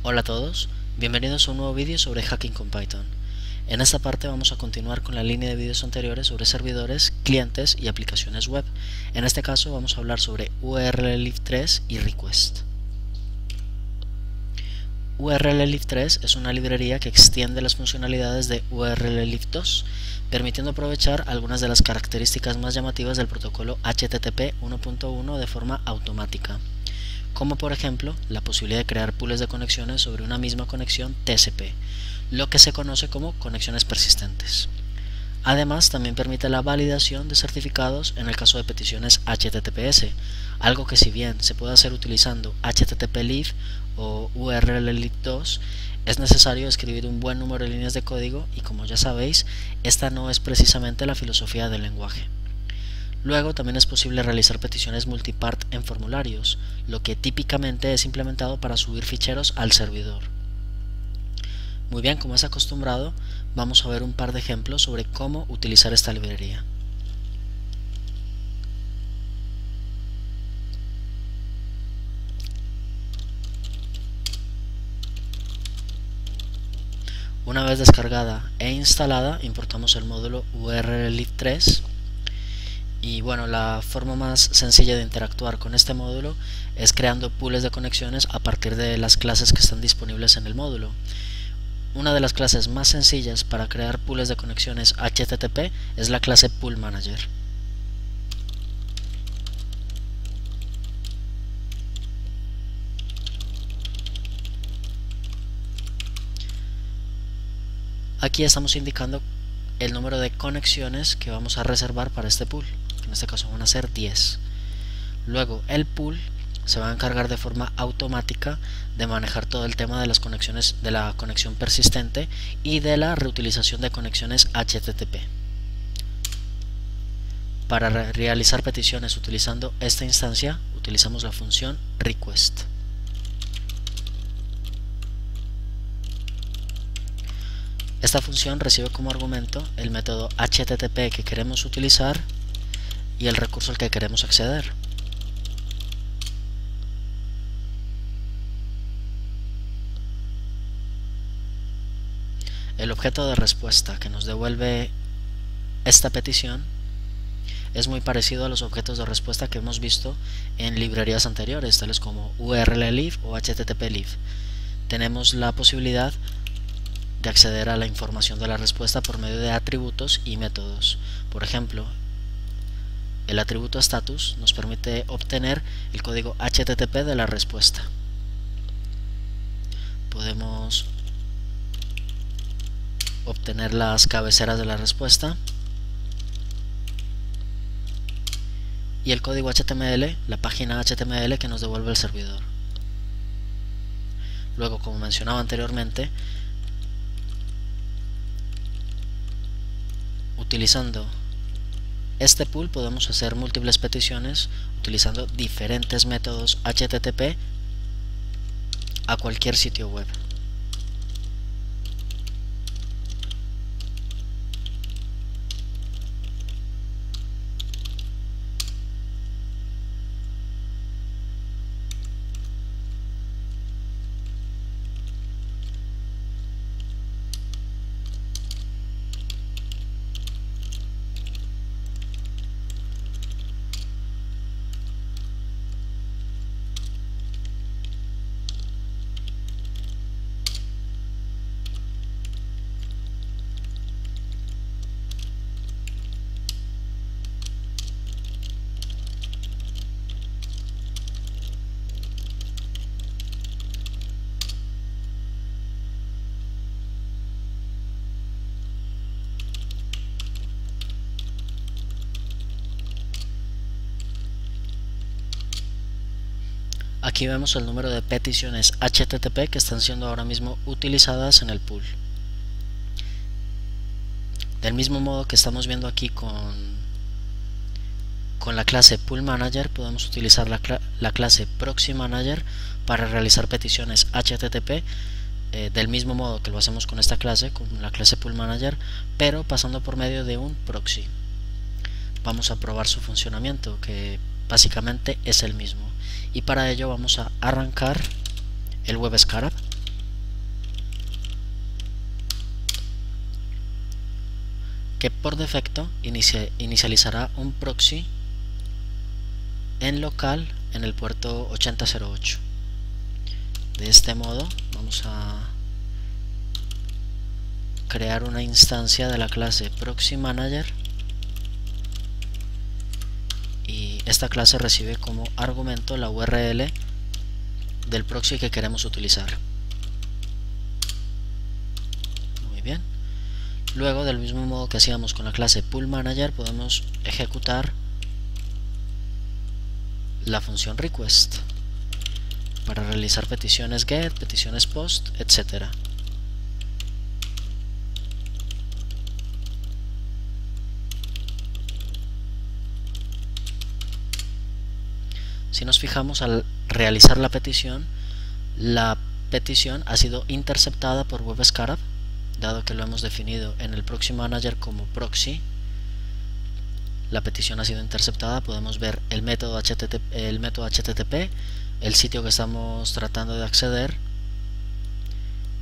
Hola a todos, bienvenidos a un nuevo vídeo sobre hacking con Python. En esta parte vamos a continuar con la línea de vídeos anteriores sobre servidores, clientes y aplicaciones web. En este caso vamos a hablar sobre urllib3 y request. urllib3 es una librería que extiende las funcionalidades de urllib2, permitiendo aprovechar algunas de las características más llamativas del protocolo HTTP 1.1 de forma automática, como por ejemplo la posibilidad de crear pools de conexiones sobre una misma conexión TCP, lo que se conoce como conexiones persistentes. Además, también permite la validación de certificados en el caso de peticiones HTTPS, algo que si bien se puede hacer utilizando HTTPLib o urllib2, es necesario escribir un buen número de líneas de código y, como ya sabéis, esta no es precisamente la filosofía del lenguaje. Luego también es posible realizar peticiones multipart en formularios, lo que típicamente es implementado para subir ficheros al servidor. Muy bien, como es acostumbrado, vamos a ver un par de ejemplos sobre cómo utilizar esta librería. Una vez descargada e instalada, importamos el módulo urllib3. Y bueno, la forma más sencilla de interactuar con este módulo es creando pools de conexiones a partir de las clases que están disponibles en el módulo. Una de las clases más sencillas para crear pools de conexiones HTTP es la clase Pool Manager. Aquí estamos indicando el número de conexiones que vamos a reservar para este pool. En este caso van a ser 10. Luego el pool se va a encargar de forma automática de manejar todo el tema de las conexiones, de la conexión persistente y de la reutilización de conexiones HTTP. Para realizar peticiones utilizando esta instancia, utilizamos la función request. Esta función recibe como argumento el método HTTP que queremos utilizar y el recurso al que queremos acceder. El objeto de respuesta que nos devuelve esta petición es muy parecido a los objetos de respuesta que hemos visto en librerías anteriores, tales como urllib o httplib. Tenemos la posibilidad de acceder a la información de la respuesta por medio de atributos y métodos. Por ejemplo, el atributo status nos permite obtener el código HTTP de la respuesta. Podemos obtener las cabeceras de la respuesta y el código HTML, la página HTML que nos devuelve el servidor. Luego, como mencionaba anteriormente, utilizando este pool podemos hacer múltiples peticiones utilizando diferentes métodos HTTP a cualquier sitio web. Aquí vemos el número de peticiones HTTP que están siendo ahora mismo utilizadas en el pool. Del mismo modo que estamos viendo aquí con la clase Pool Manager, podemos utilizar la clase Proxy Manager para realizar peticiones HTTP del mismo modo que lo hacemos con esta clase, con la clase Pool Manager, pero pasando por medio de un proxy. Vamos a probar su funcionamiento, que básicamente es el mismo, y para ello vamos a arrancar el Web Scarab. que por defecto inicializará un proxy en local en el puerto 8008. De este modo vamos a crear una instancia de la clase Proxy Manager y esta clase recibe como argumento la URL del proxy que queremos utilizar. Muy bien. Luego, del mismo modo que hacíamos con la clase Pool Manager, podemos ejecutar la función request para realizar peticiones get, peticiones post, etc. Si nos fijamos, al realizar la petición ha sido interceptada por WebScarab, dado que lo hemos definido en el Proxy Manager como proxy. La petición ha sido interceptada, podemos ver el método HTTP, el sitio que estamos tratando de acceder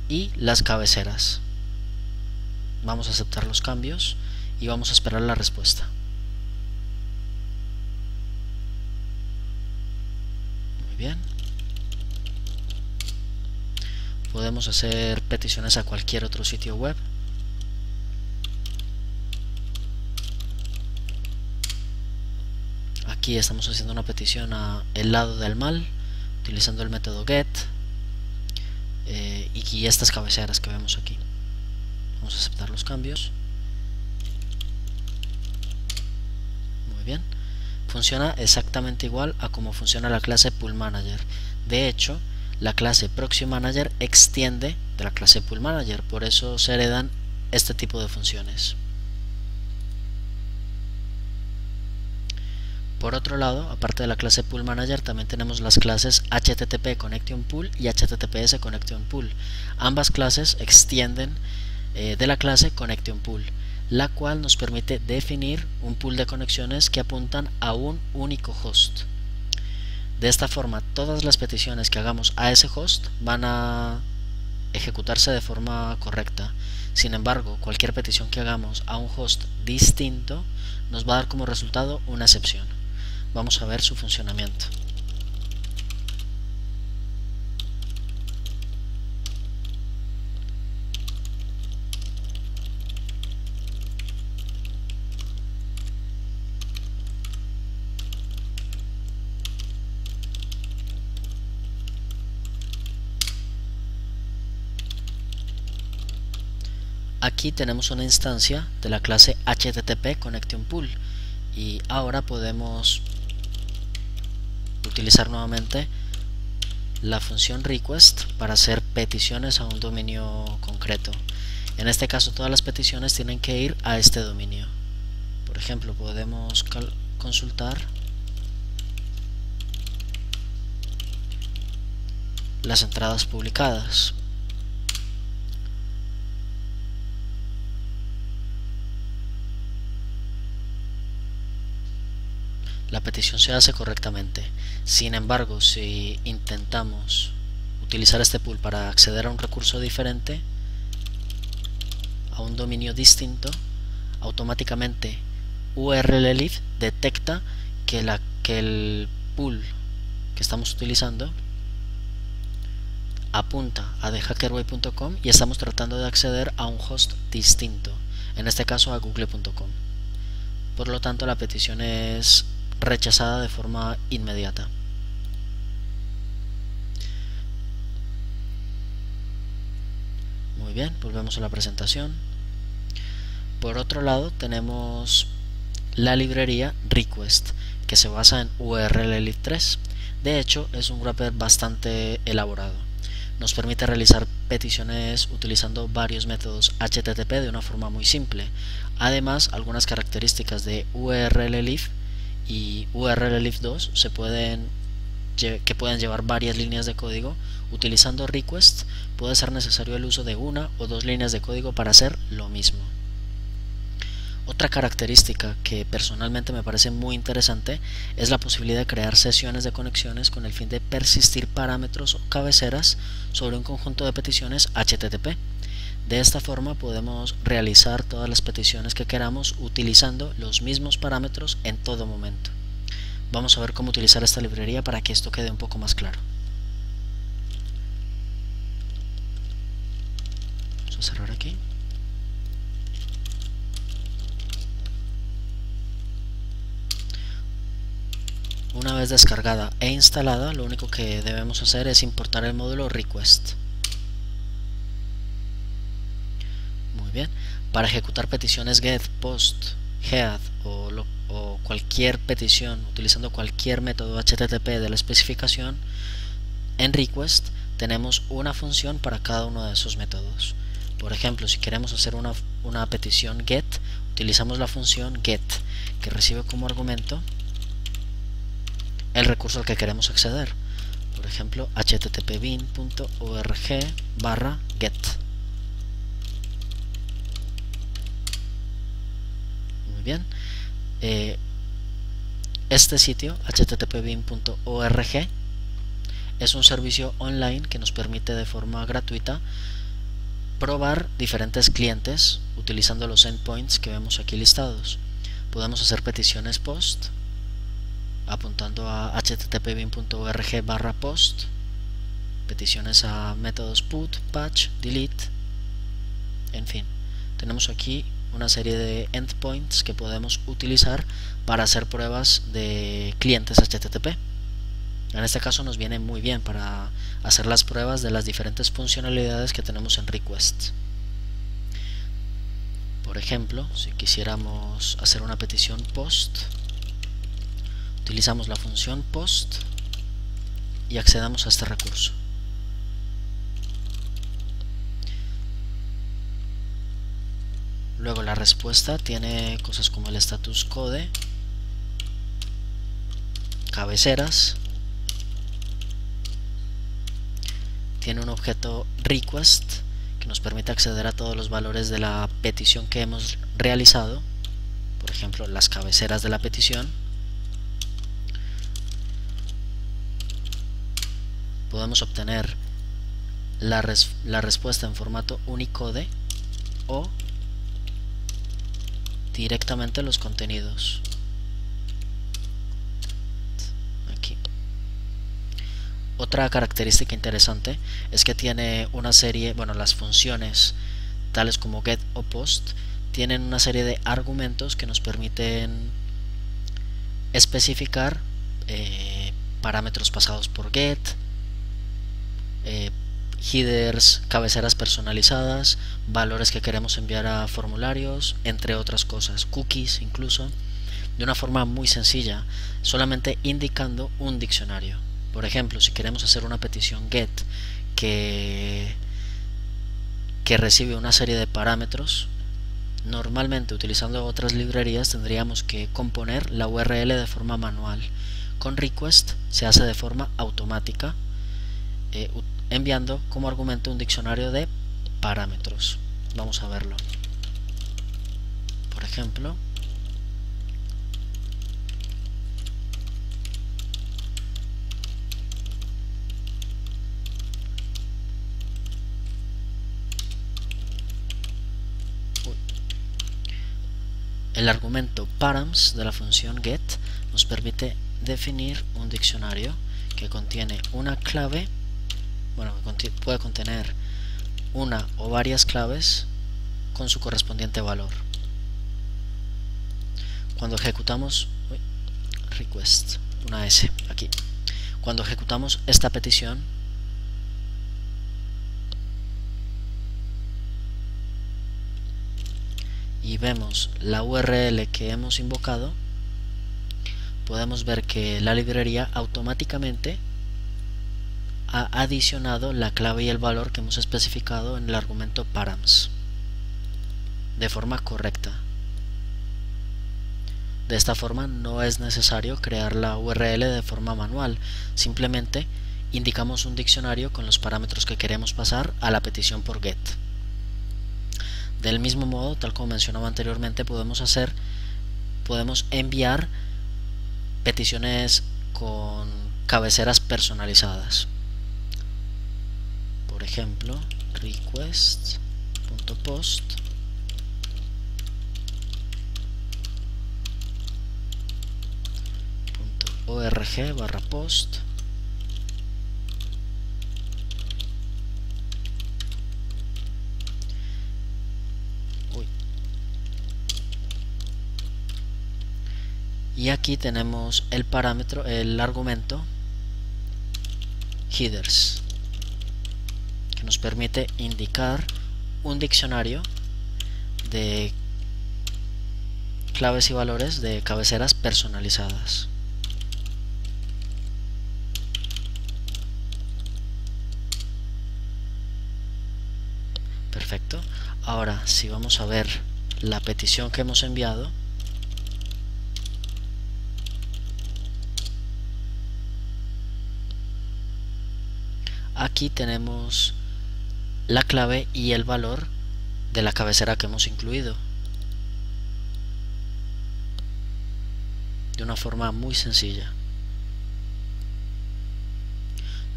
y las cabeceras. Vamos a aceptar los cambios y vamos a esperar la respuesta. Muy bien. Podemos hacer peticiones a cualquier otro sitio web. Aquí estamos haciendo una petición a el lado del mal utilizando el método get y estas cabeceras que vemos aquí. Vamos a aceptar los cambios. Muy bien. Funciona exactamente igual a como funciona la clase Pool Manager. De hecho, la clase Proxy Manager extiende de la clase Pool Manager, por eso se heredan este tipo de funciones. Por otro lado, aparte de la clase Pool Manager, también tenemos las clases HTTP Connection Pool y HTTPS Connection Pool. Ambas clases extienden de la clase Connection Pool, la cual nos permite definir un pool de conexiones que apuntan a un único host. De esta forma, todas las peticiones que hagamos a ese host van a ejecutarse de forma correcta. Sin embargo, cualquier petición que hagamos a un host distinto nos va a dar como resultado una excepción. Vamos a ver su funcionamiento. Aquí tenemos una instancia de la clase HTTP Connection Pool y ahora podemos utilizar nuevamente la función request para hacer peticiones a un dominio concreto. En este caso, todas las peticiones tienen que ir a este dominio. Por ejemplo, podemos consultar las entradas publicadas. La petición se hace correctamente. Sin embargo, si intentamos utilizar este pool para acceder a un recurso diferente, a un dominio distinto, automáticamente URLLib detecta que el pool que estamos utilizando apunta a thehackerway.com y estamos tratando de acceder a un host distinto, en este caso a google.com. Por lo tanto, la petición es rechazada de forma inmediata. Muy bien, volvemos a la presentación. Por otro lado, tenemos la librería request, que se basa en URLLib3. De hecho, es un wrapper bastante elaborado. Nos permite realizar peticiones utilizando varios métodos HTTP de una forma muy simple. Además, algunas características de URLLib y URLLib2 que pueden llevar varias líneas de código. Utilizando request puede ser necesario el uso de una o dos líneas de código para hacer lo mismo. Otra característica que personalmente me parece muy interesante es la posibilidad de crear sesiones de conexiones con el fin de persistir parámetros o cabeceras sobre un conjunto de peticiones HTTP. De esta forma podemos realizar todas las peticiones que queramos utilizando los mismos parámetros en todo momento. Vamos a ver cómo utilizar esta librería para que esto quede un poco más claro. Vamos a cerrar aquí. Una vez descargada e instalada, lo único que debemos hacer es importar el módulo request. Muy bien. Para ejecutar peticiones get, post, head o cualquier petición utilizando cualquier método HTTP de la especificación, en request tenemos una función para cada uno de esos métodos. Por ejemplo, si queremos hacer una petición get, utilizamos la función get, que recibe como argumento el recurso al que queremos acceder. Por ejemplo, http:/bin.org/get. Muy bien. Este sitio, http:/bin.org, es un servicio online que nos permite de forma gratuita probar diferentes clientes utilizando los endpoints que vemos aquí listados. Podemos hacer peticiones post apuntando a http:/bin.org/post, peticiones a métodos put, patch, delete, en fin, tenemos aquí una serie de endpoints que podemos utilizar para hacer pruebas de clientes HTTP. En este caso nos viene muy bien para hacer las pruebas de las diferentes funcionalidades que tenemos en request. Por ejemplo, si quisiéramos hacer una petición post, utilizamos la función post y accedamos a este recurso. Luego la respuesta tiene cosas como el status code, cabeceras, tiene un objeto request que nos permite acceder a todos los valores de la petición que hemos realizado, por ejemplo las cabeceras de la petición. Podemos obtener la respuesta en formato Unicode o directamente los contenidos. Aquí. Otra característica interesante es que tiene una serie, las funciones tales como get o post tienen una serie de argumentos que nos permiten especificar parámetros pasados por get, headers, cabeceras personalizadas, valores que queremos enviar a formularios, entre otras cosas, cookies incluso, de una forma muy sencilla, solamente indicando un diccionario. Por ejemplo, si queremos hacer una petición get que recibe una serie de parámetros, normalmente utilizando otras librerías tendríamos que componer la URL de forma manual. Con request se hace de forma automática, enviando como argumento un diccionario de parámetros. Vamos a verlo. Por ejemplo, el argumento params de la función get nos permite definir un diccionario que contiene una clave, puede contener una o varias claves con su correspondiente valor. Cuando ejecutamos request, una S aquí, cuando ejecutamos esta petición, y vemos la URL que hemos invocado, podemos ver que la librería automáticamente ha adicionado la clave y el valor que hemos especificado en el argumento params de forma correcta. De esta forma no es necesario crear la URL de forma manual, simplemente indicamos un diccionario con los parámetros que queremos pasar a la petición por get. Del mismo modo, tal como mencionaba anteriormente, podemos enviar peticiones con cabeceras personalizadas. Por ejemplo, request .post .org/post y aquí tenemos el parámetro, el argumento headers, que nos permite indicar un diccionario de claves y valores de cabeceras personalizadas. Perfecto. Ahora, si vamos a ver la petición que hemos enviado, aquí tenemos la clave y el valor de la cabecera que hemos incluido de una forma muy sencilla.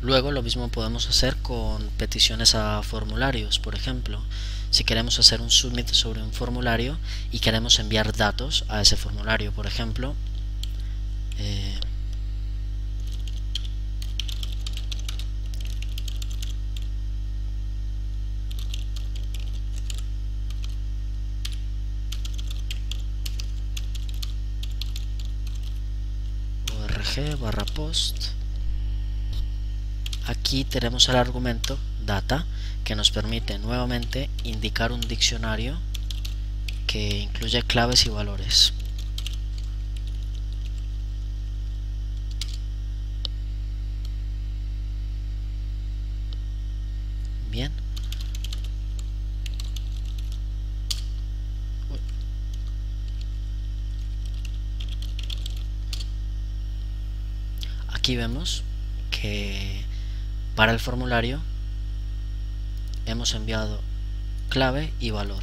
Luego lo mismo podemos hacer con peticiones a formularios. Por ejemplo, si queremos hacer un submit sobre un formulario y queremos enviar datos a ese formulario, por ejemplo, org/post. Aquí tenemos el argumento data, que nos permite nuevamente indicar un diccionario que incluye claves y valores. Bien. Aquí vemos que para el formulario hemos enviado clave y valor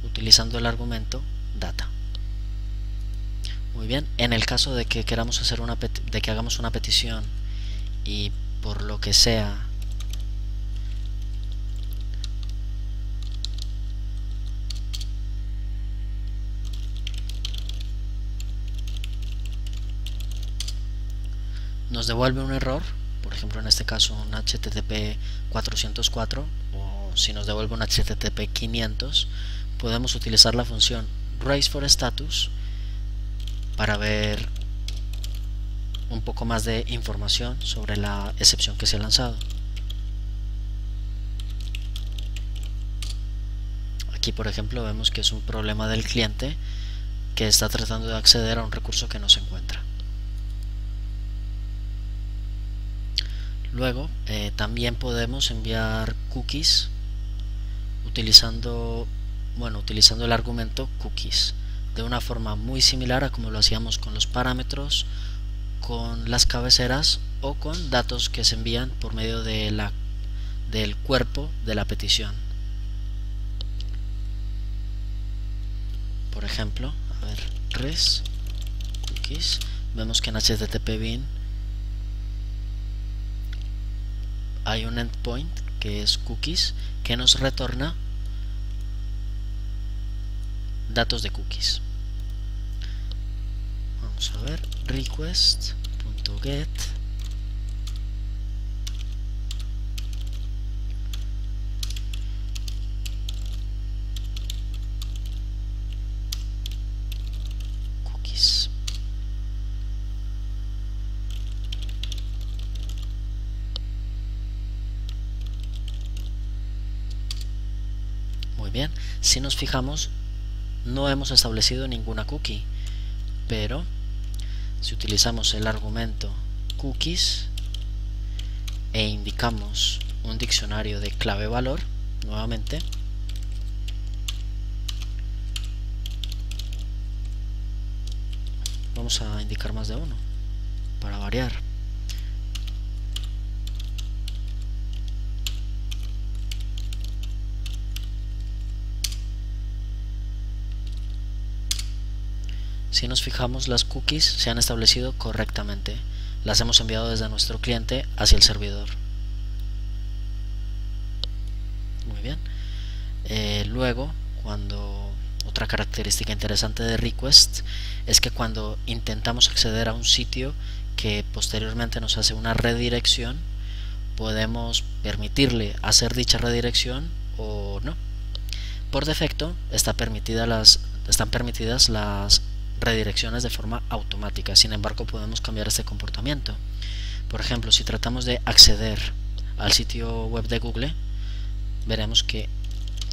utilizando el argumento data. Muy bien, en el caso de que queramos hacer de que hagamos una petición y por lo que sea nos devuelve un error, por ejemplo en este caso un HTTP 404, o si nos devuelve un HTTP 500, podemos utilizar la función raise4status para ver un poco más de información sobre la excepción que se ha lanzado. Aquí por ejemplo vemos que es un problema del cliente que está tratando de acceder a un recurso que no se encuentra. Luego también podemos enviar cookies utilizando el argumento cookies de una forma muy similar a como lo hacíamos con los parámetros, con las cabeceras o con datos que se envían por medio de del cuerpo de la petición. Por ejemplo, a ver, res cookies, vemos que en HTTP bin hay un endpoint que es cookies que nos retorna datos de cookies. Vamos a ver, request.get cookies. Muy bien, si nos fijamos no hemos establecido ninguna cookie, pero si utilizamos el argumento cookies e indicamos un diccionario de clave valor, nuevamente vamos a indicar más de uno para variar. Si nos fijamos, las cookies se han establecido correctamente, las hemos enviado desde nuestro cliente hacia el servidor. Muy bien. Luego, otra característica interesante de request es que cuando intentamos acceder a un sitio que posteriormente nos hace una redirección, podemos permitirle hacer dicha redirección o no. Por defecto están permitidas las redirecciones de forma automática, sin embargo podemos cambiar este comportamiento. Por ejemplo, si tratamos de acceder al sitio web de Google, veremos que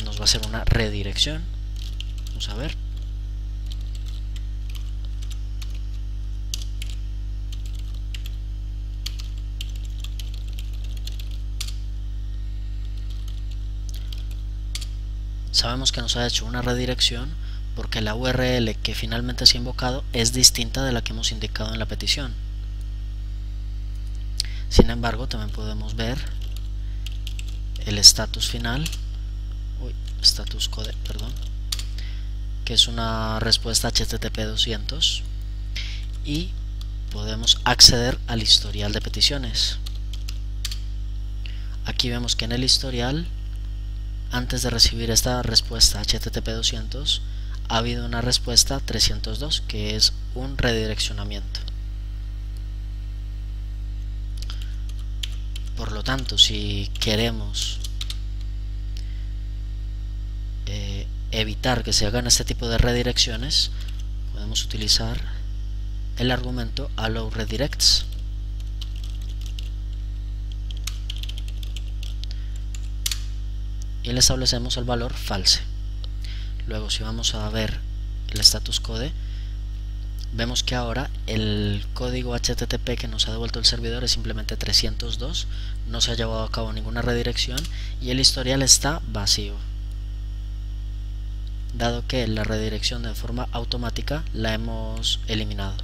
nos va a hacer una redirección. Vamos a ver. Sabemos que nos ha hecho una redirección porque la URL que finalmente se ha invocado es distinta de la que hemos indicado en la petición. Sin embargo, también podemos ver el status final, status code, perdón, que es una respuesta HTTP 200, y podemos acceder al historial de peticiones. Aquí vemos que en el historial, antes de recibir esta respuesta HTTP 200, ha habido una respuesta 302, que es un redireccionamiento. Por lo tanto, si queremos evitar que se hagan este tipo de redirecciones, podemos utilizar el argumento allow redirects. Y le establecemos el valor false. Luego, si vamos a ver el status code, vemos que ahora el código HTTP que nos ha devuelto el servidor es simplemente 302, no se ha llevado a cabo ninguna redirección y el historial está vacío, dado que la redirección de forma automática la hemos eliminado.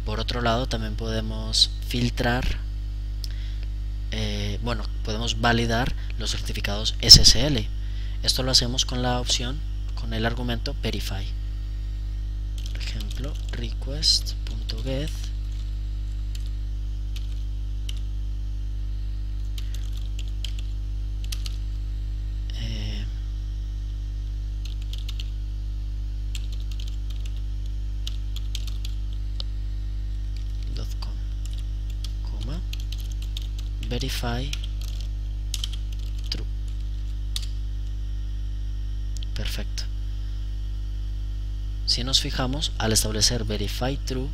Por otro lado, también podemos filtrar, podemos validar los certificados SSL. Esto lo hacemos con la opción, con el argumento verify. Por ejemplo, request.get verify true. Perfecto. Si nos fijamos, al establecer verify true,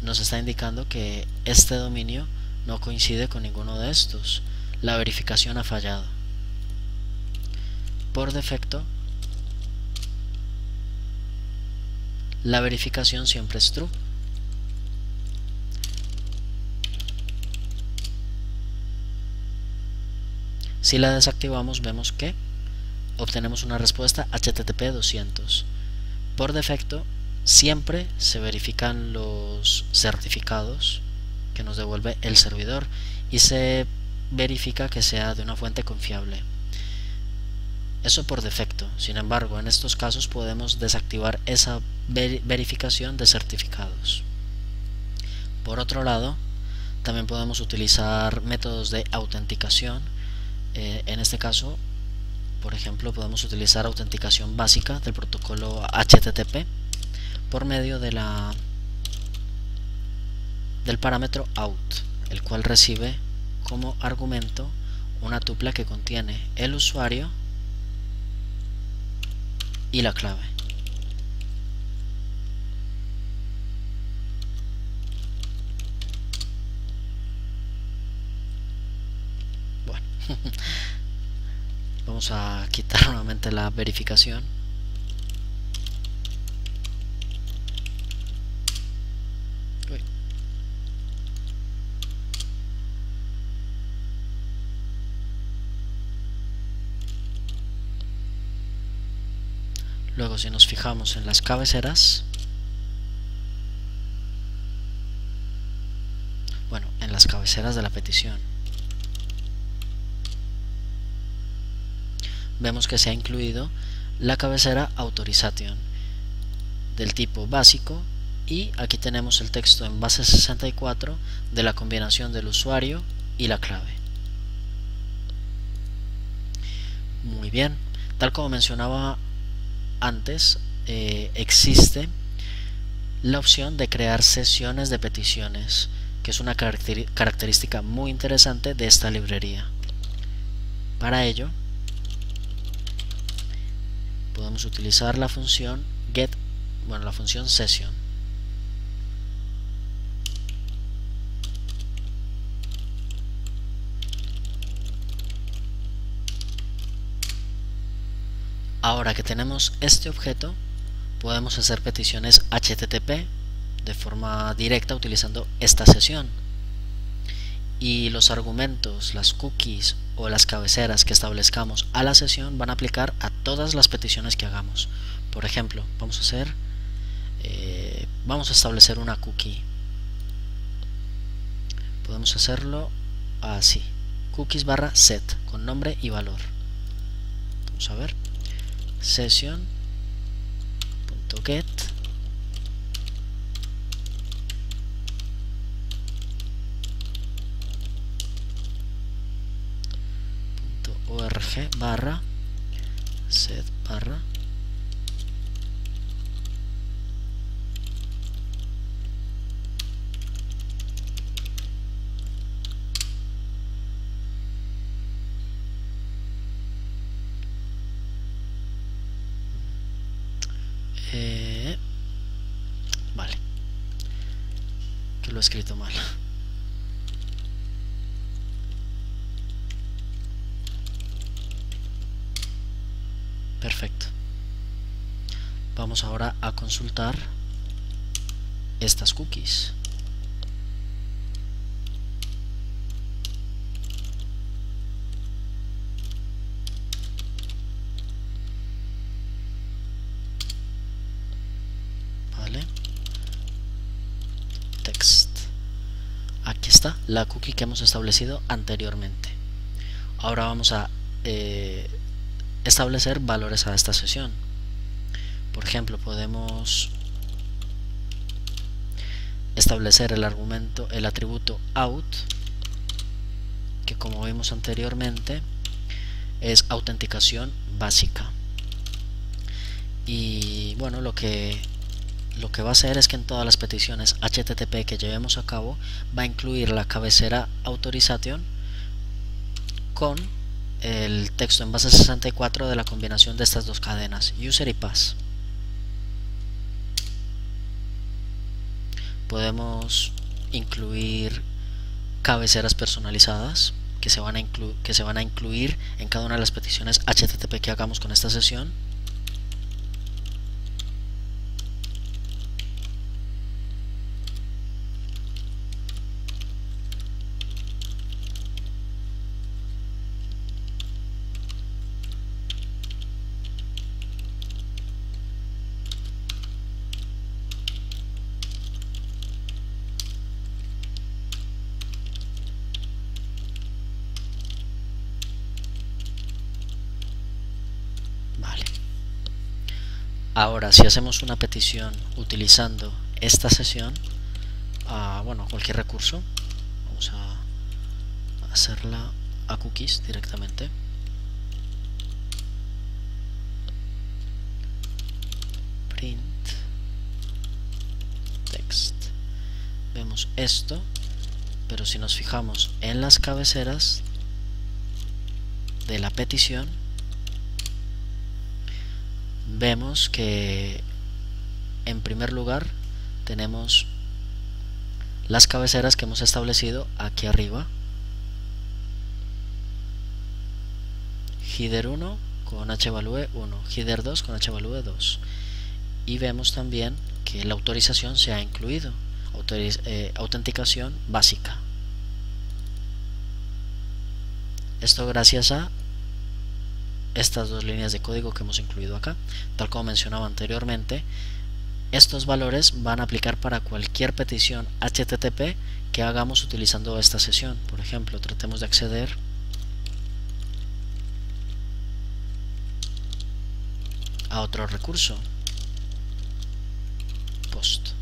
nos está indicando que este dominio no coincide con ninguno de estos. La verificación ha fallado. Por defecto, la verificación siempre es true. Si la desactivamos, vemos que obtenemos una respuesta HTTP 200. Por defecto, siempre se verifican los certificados que nos devuelve el servidor y se verifica que sea de una fuente confiable. Eso por defecto. Sin embargo, en estos casos podemos desactivar esa verificación de certificados. Por otro lado, también podemos utilizar métodos de autenticación. En este caso, por ejemplo, podemos utilizar autenticación básica del protocolo HTTP por medio de del parámetro out, el cual recibe como argumento una tupla que contiene el usuario y la clave. Bueno, vamos a quitar nuevamente la verificación. Luego, si nos fijamos en las cabeceras, en las cabeceras de la petición, vemos que se ha incluido la cabecera authorization del tipo básico, y aquí tenemos el texto en base 64 de la combinación del usuario y la clave. Muy bien, tal como mencionaba antes, existe la opción de crear sesiones de peticiones, que es una característica muy interesante de esta librería. Para ello podemos utilizar la función get, la función session. Ahora que tenemos este objeto, podemos hacer peticiones HTTP de forma directa utilizando esta sesión. Y los argumentos, las cookies o las cabeceras que establezcamos a la sesión van a aplicar a todas las peticiones que hagamos. Por ejemplo, vamos a establecer una cookie. Podemos hacerlo así: cookies barra set con nombre y valor. Vamos a ver, session.get org barra set barra vale, que lo he escrito mal. Perfecto. Vamos ahora a consultar estas cookies. Vale. Text. Aquí está la cookie que hemos establecido anteriormente. Ahora vamos a establecer valores a esta sesión. Por ejemplo, podemos establecer el atributo out, que como vimos anteriormente es autenticación básica. Y bueno, lo que va a hacer es que en todas las peticiones HTTP que llevemos a cabo va a incluir la cabecera authorization con el texto en base 64 de la combinación de estas dos cadenas, user y pass. Podemos incluir cabeceras personalizadas que se van a incluir en cada una de las peticiones HTTP que hagamos con esta sesión. Ahora, si hacemos una petición utilizando esta sesión, cualquier recurso, vamos a hacerla a cookies directamente. Print text. Vemos esto, pero si nos fijamos en las cabeceras de la petición, vemos que en primer lugar tenemos las cabeceras que hemos establecido aquí arriba: header 1 con hvalue 1, header 2 con hvalue 2, y vemos también que la autorización se ha incluido, autenticación básica. Esto gracias a estas dos líneas de código que hemos incluido acá. Tal como mencionaba anteriormente, estos valores van a aplicar para cualquier petición HTTP que hagamos utilizando esta sesión. Por ejemplo, tratemos de acceder a otro recurso, post.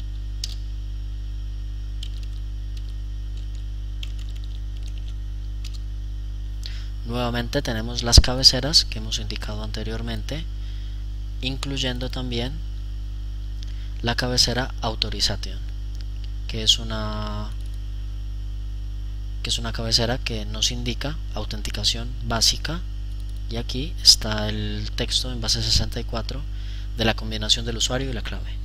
Nuevamente tenemos las cabeceras que hemos indicado anteriormente, incluyendo también la cabecera Authorization, que es una cabecera que nos indica autenticación básica, y aquí está el texto en base 64 de la combinación del usuario y la clave.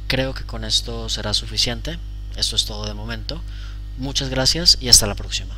Creo que con esto será suficiente. Esto es todo de momento. Muchas gracias y hasta la próxima.